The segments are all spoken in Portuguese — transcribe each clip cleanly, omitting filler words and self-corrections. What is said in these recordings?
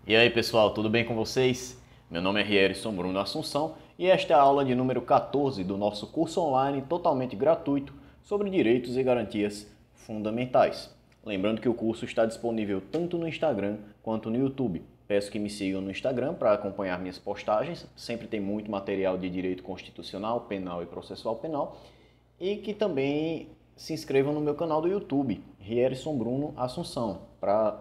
E aí pessoal, tudo bem com vocês? Meu nome é Rierson Bruno Assunção e esta é a aula de número 14 do nosso curso online totalmente gratuito sobre direitos e garantias fundamentais. Lembrando que o curso está disponível tanto no Instagram quanto no YouTube. Peço que me sigam no Instagram para acompanhar minhas postagens, sempre tem muito material de direito constitucional, penal e processual penal, e que também se inscrevam no meu canal do YouTube, Rierson Bruno Assunção,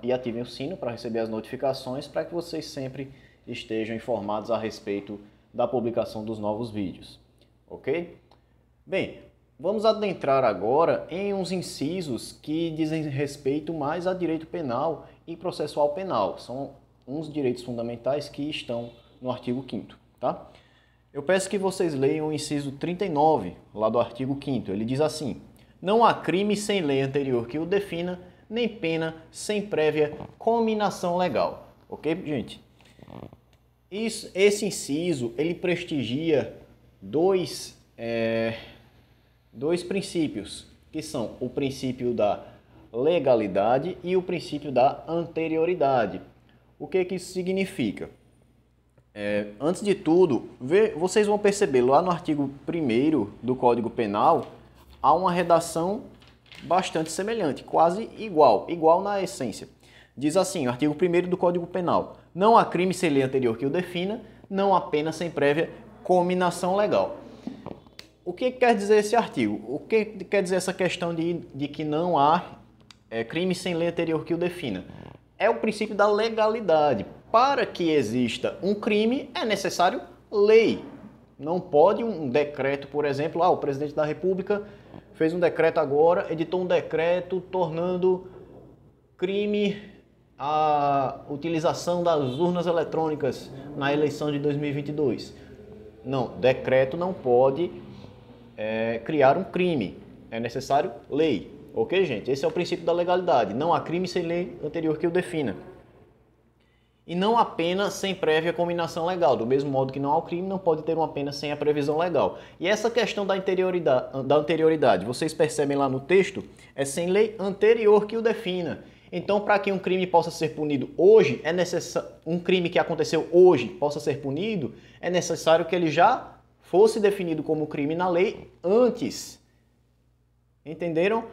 e ativem o sino para receber as notificações para que vocês sempre estejam informados a respeito da publicação dos novos vídeos, ok? Bem, vamos adentrar agora em uns incisos que dizem respeito mais a direito penal e processual penal. São uns direitos fundamentais que estão no artigo 5º, tá? Eu peço que vocês leiam o inciso 39, lá do artigo 5º. Ele diz assim: não há crime sem lei anterior que o defina, nem pena sem prévia cominação legal. Ok, gente? Esse inciso, ele prestigia dois princípios, que são o princípio da legalidade e o princípio da anterioridade. O que isso significa? Antes de tudo, vocês vão perceber lá no artigo 1º do Código Penal, há uma redação bastante semelhante, quase igual na essência. Diz assim, o artigo 1º do Código Penal: não há crime sem lei anterior que o defina, não há pena sem prévia cominação legal. O que quer dizer esse artigo? O que quer dizer essa questão de que não há crime sem lei anterior que o defina? É o princípio da legalidade. Para que exista um crime, é necessário lei. Não pode um decreto, por exemplo, o presidente da República fez um decreto agora, editou um decreto tornando crime a utilização das urnas eletrônicas na eleição de 2022. Não, decreto não pode criar um crime. É necessário lei. Ok, gente? Esse é o princípio da legalidade. Não há crime sem lei anterior que o defina. E não há pena sem prévia cominação legal. Do mesmo modo que não há o crime, não pode ter uma pena sem a previsão legal. E essa questão da anterioridade, vocês percebem lá no texto, é sem lei anterior que o defina. Então, para que um crime possa ser punido hoje, um crime que aconteceu hoje possa ser punido, é necessário que ele já fosse definido como crime na lei antes. Entenderam?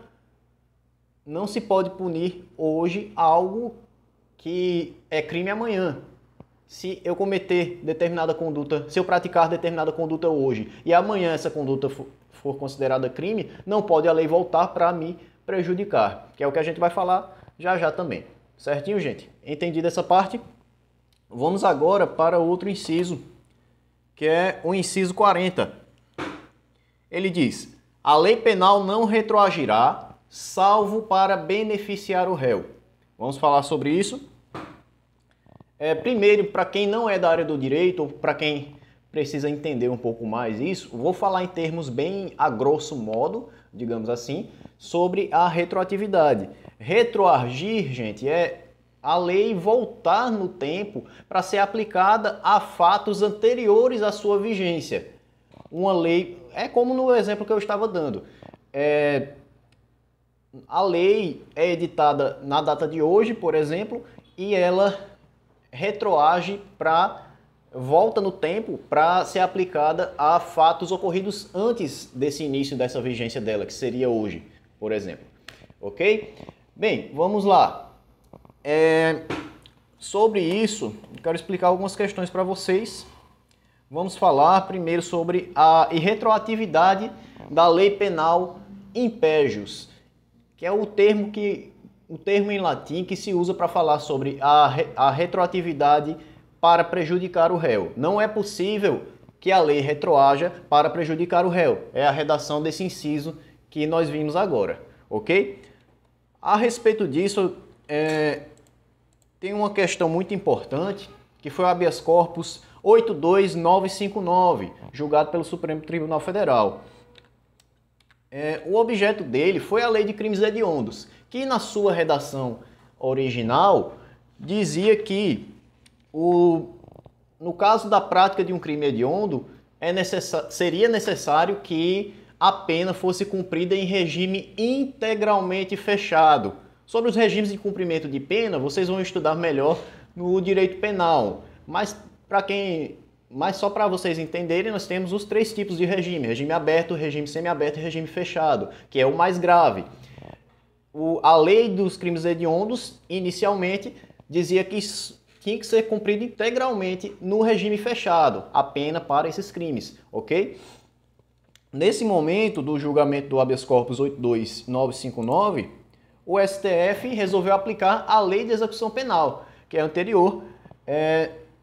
Não se pode punir hoje algo que é crime amanhã. Se eu cometer determinada conduta, se eu praticar determinada conduta hoje e amanhã essa conduta for considerada crime, não pode a lei voltar para me prejudicar, que é o que a gente vai falar já também. Certinho, gente? Entendido essa parte? Vamos agora para outro inciso, que é o inciso 40. Ele diz: a lei penal não retroagirá, salvo para beneficiar o réu. Vamos falar sobre isso. Primeiro, para quem não é da área do direito, ou para quem precisa entender um pouco mais isso, vou falar em termos bem a grosso modo, digamos assim, sobre a retroatividade. Retroagir, gente, é a lei voltar no tempo para ser aplicada a fatos anteriores à sua vigência. Uma lei, é como no exemplo que eu estava dando. A lei é editada na data de hoje, por exemplo, e ela retroage volta no tempo para ser aplicada a fatos ocorridos antes desse início dessa vigência dela, que seria hoje, por exemplo. Ok? Bem, vamos lá. Sobre isso, eu quero explicar algumas questões para vocês. Vamos falar primeiro sobre a irretroatividade da lei penal impégios, que é o termo em latim que se usa para falar sobre a retroatividade para prejudicar o réu. Não é possível que a lei retroaja para prejudicar o réu. É a redação desse inciso que nós vimos agora, ok? A respeito disso, tem uma questão muito importante, que foi o habeas corpus 82959, julgado pelo Supremo Tribunal Federal. O objeto dele foi a Lei de Crimes Hediondos, que na sua redação original dizia que no caso da prática de um crime hediondo, seria necessário que a pena fosse cumprida em regime integralmente fechado. Sobre os regimes de cumprimento de pena, vocês vão estudar melhor no direito penal. Mas só para vocês entenderem, nós temos os 3 tipos de regime: regime aberto, regime semiaberto e regime fechado, que é o mais grave. A lei dos crimes hediondos, inicialmente, dizia que tinha que ser cumprido integralmente no regime fechado, a pena para esses crimes, ok? Nesse momento do julgamento do habeas corpus 82959, o STF resolveu aplicar a lei de execução penal, que é anterior,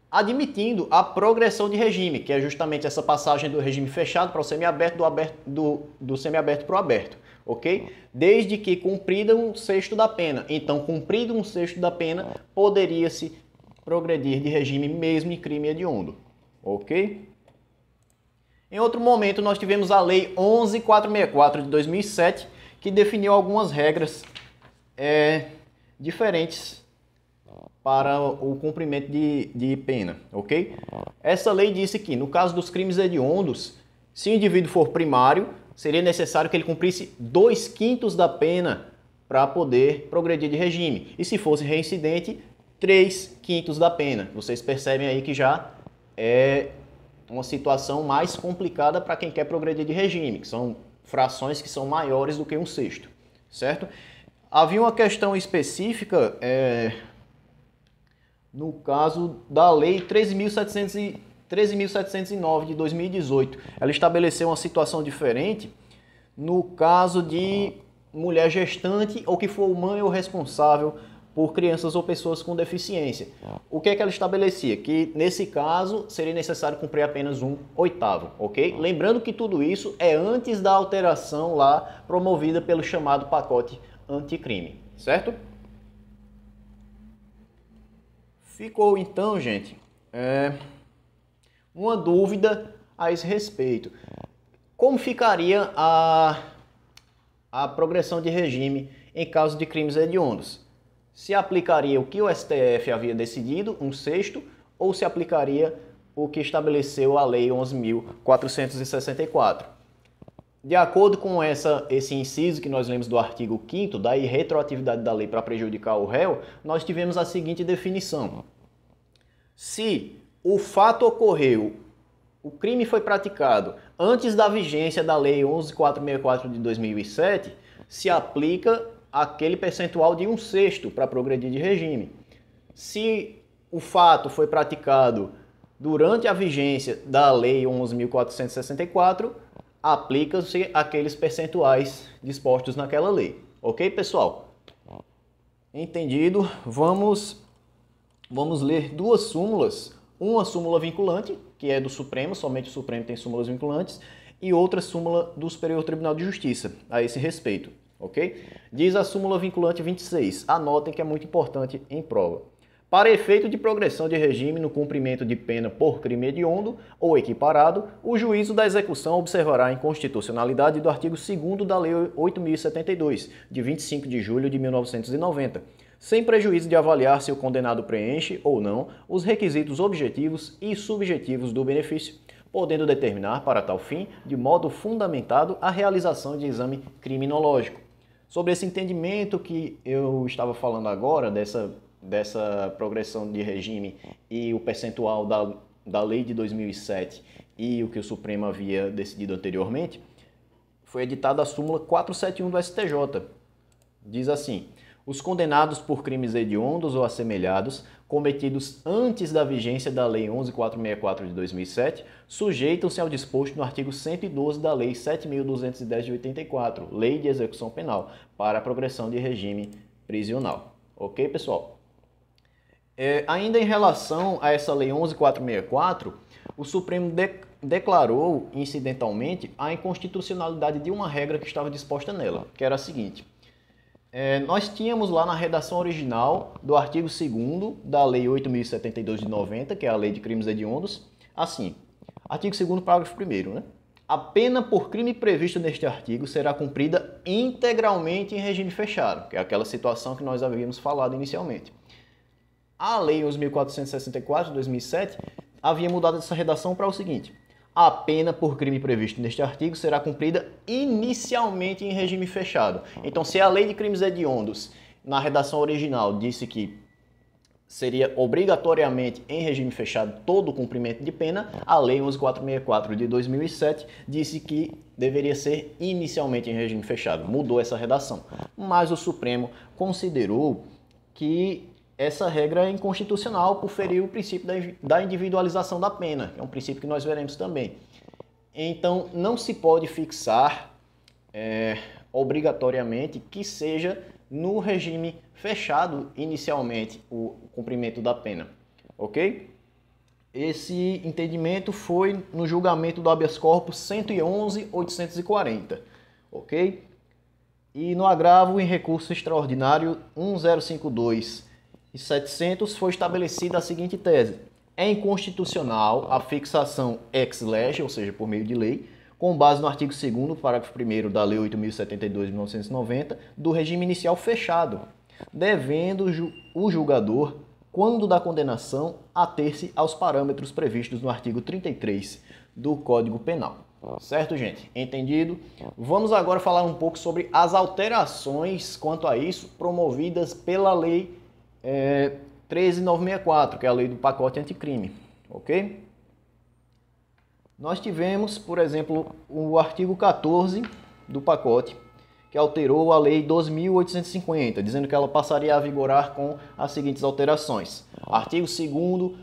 admitindo a progressão de regime, que é justamente essa passagem do regime fechado para o semiaberto, do semiaberto para o aberto, ok? Desde que cumprido 1/6 da pena. Então, cumprido 1/6 da pena, poderia-se progredir de regime mesmo em crime hediondo, ok? Em outro momento, nós tivemos a Lei 11.464 de 2007, que definiu algumas regras diferentes para o cumprimento de pena, ok? Essa lei disse que, no caso dos crimes hediondos, se o indivíduo for primário, seria necessário que ele cumprisse 2/5 da pena para poder progredir de regime. E se fosse reincidente, 3/5 da pena. Vocês percebem aí que já é uma situação mais complicada para quem quer progredir de regime, que são frações que são maiores do que 1/6, certo? Havia uma questão específica no caso da Lei 13.709 de 2018. Ela estabeleceu uma situação diferente no caso de mulher gestante ou que for mãe ou responsável por crianças ou pessoas com deficiência. O que é que ela estabelecia? Que nesse caso seria necessário cumprir apenas 1/8, ok? Lembrando que tudo isso é antes da alteração lá promovida pelo chamado pacote anticrime, certo? Ficou então, gente, uma dúvida a esse respeito. Como ficaria a progressão de regime em caso de crimes hediondos? Se aplicaria o que o STF havia decidido, 1/6, ou se aplicaria o que estabeleceu a Lei 11.464? De acordo com esse inciso que nós lemos do artigo 5º, da irretroatividade da lei para prejudicar o réu, nós tivemos a seguinte definição: se o fato ocorreu, o crime foi praticado antes da vigência da Lei 11.464 de 2007, se aplica aquele percentual de 1/6 para progredir de regime. Se o fato foi praticado durante a vigência da Lei 11.464, aplica-se aqueles percentuais dispostos naquela lei. Ok, pessoal? Entendido? Vamos ler 2 súmulas. Uma súmula vinculante, que é do Supremo, somente o Supremo tem súmulas vinculantes, e outra súmula do Superior Tribunal de Justiça a esse respeito. Ok? Diz a súmula vinculante 26. Anotem que é muito importante em prova. Para efeito de progressão de regime no cumprimento de pena por crime hediondo ou equiparado, o juízo da execução observará a inconstitucionalidade do artigo 2º da Lei 8.072, de 25 de julho de 1990, sem prejuízo de avaliar se o condenado preenche ou não os requisitos objetivos e subjetivos do benefício, podendo determinar, para tal fim, de modo fundamentado, a realização de exame criminológico. Sobre esse entendimento que eu estava falando agora, dessa progressão de regime e o percentual da lei de 2007 e o que o Supremo havia decidido anteriormente, foi editada a súmula 471 do STJ. Diz assim: os condenados por crimes hediondos ou assemelhados, cometidos antes da vigência da Lei 11.464 de 2007, sujeitam-se ao disposto no artigo 112 da Lei 7.210 de 84, Lei de Execução Penal, para a progressão de regime prisional. Ok, pessoal? Ainda em relação a essa Lei 11.464, o Supremo declarou, incidentalmente, a inconstitucionalidade de uma regra que estava disposta nela, que era a seguinte: nós tínhamos lá na redação original do artigo 2º da Lei 8.072 de 90, que é a Lei de Crimes Hediondos, assim, artigo 2º, parágrafo 1º, né? A pena por crime previsto neste artigo será cumprida integralmente em regime fechado, que é aquela situação que nós havíamos falado inicialmente. A Lei 11.464 de 2007 havia mudado essa redação para o seguinte: a pena por crime previsto neste artigo será cumprida inicialmente em regime fechado. Então, se a Lei de Crimes Hediondos, na redação original, disse que seria obrigatoriamente em regime fechado todo o cumprimento de pena, a Lei 11.464 de 2007 disse que deveria ser inicialmente em regime fechado, mudou essa redação. Mas o Supremo considerou que essa regra é inconstitucional por ferir o princípio da individualização da pena, que é um princípio que nós veremos também. Então, não se pode fixar obrigatoriamente que seja no regime fechado inicialmente o cumprimento da pena, ok? Esse entendimento foi no julgamento do habeas corpus 111.840, ok? E no agravo em recurso extraordinário 1052/700 foi estabelecida a seguinte tese: é inconstitucional a fixação ex lege, ou seja, por meio de lei, com base no artigo 2º, parágrafo 1º da Lei 8.072 de 1990, do regime inicial fechado, devendo o julgador, quando da condenação, ater-se aos parâmetros previstos no artigo 33 do Código Penal. Certo, gente? Entendido? Vamos agora falar um pouco sobre as alterações quanto a isso promovidas pela Lei 13.964, que é a Lei do Pacote Anticrime, ok? Nós tivemos, por exemplo, o artigo 14 do pacote, que alterou a Lei 12.850, dizendo que ela passaria a vigorar com as seguintes alterações. Artigo 2º,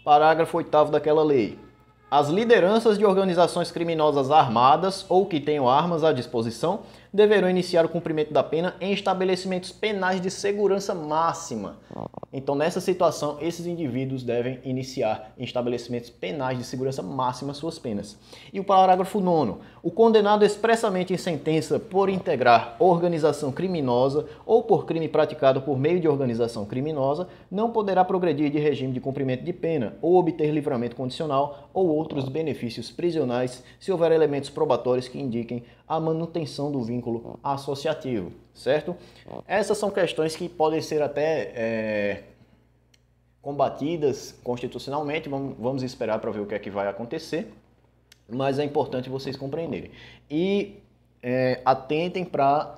parágrafo 8º daquela lei. As lideranças de organizações criminosas armadas ou que tenham armas à disposição deverão iniciar o cumprimento da pena em estabelecimentos penais de segurança máxima. Então, nessa situação, esses indivíduos devem iniciar em estabelecimentos penais de segurança máxima suas penas. E o parágrafo 9º. O condenado expressamente em sentença por integrar organização criminosa ou por crime praticado por meio de organização criminosa não poderá progredir de regime de cumprimento de pena ou obter livramento condicional ou outros benefícios prisionais se houver elementos probatórios que indiquem a manutenção do vínculo associativo, certo? Essas são questões que podem ser até combatidas constitucionalmente, vamos esperar para ver o que é que vai acontecer, mas é importante vocês compreenderem. E atentem para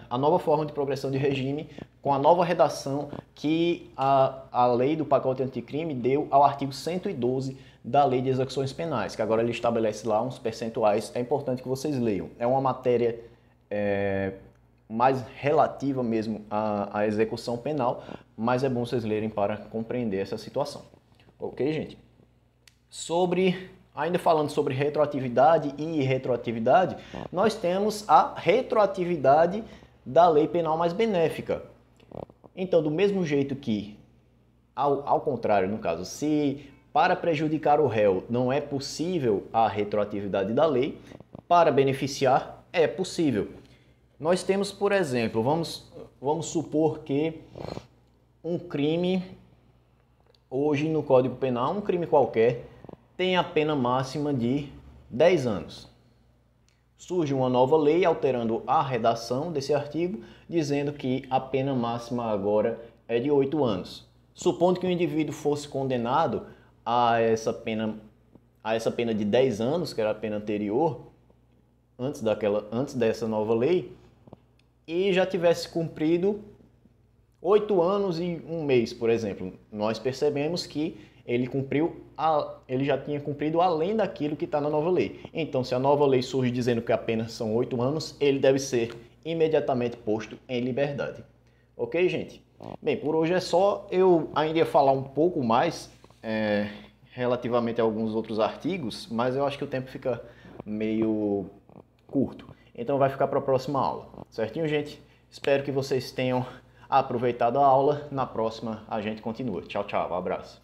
a nova forma de progressão de regime com a nova redação que a lei do pacote anticrime deu ao artigo 112 da Lei de Execuções Penais, que agora ele estabelece lá uns percentuais. É importante que vocês leiam. É uma matéria mais relativa mesmo à execução penal, mas é bom vocês lerem para compreender essa situação. Ok, gente? Ainda falando sobre retroatividade e irretroatividade, nós temos a retroatividade da lei penal mais benéfica. Então, do mesmo jeito que, ao contrário, no caso, se para prejudicar o réu não é possível a retroatividade da lei, para beneficiar é possível. Nós temos, por exemplo, vamos supor que um crime, hoje no Código Penal, um crime qualquer, tem a pena máxima de 10 anos. Surge uma nova lei alterando a redação desse artigo, dizendo que a pena máxima agora é de 8 anos. Supondo que o indivíduo fosse condenado a essa pena de 10 anos, que era a pena anterior, antes dessa nova lei, e já tivesse cumprido 8 anos e 1 mês, por exemplo, nós percebemos que ele já tinha cumprido além daquilo que está na nova lei. Então, se a nova lei surge dizendo que apenas são 8 anos, ele deve ser imediatamente posto em liberdade. Ok, gente? Bem, por hoje é só. Eu ainda ia falar um pouco mais relativamente a alguns outros artigos, mas eu acho que o tempo fica meio curto. Então vai ficar para a próxima aula. Certinho, gente? Espero que vocês tenham aproveitado a aula. Na próxima a gente continua. Tchau, tchau. Um abraço.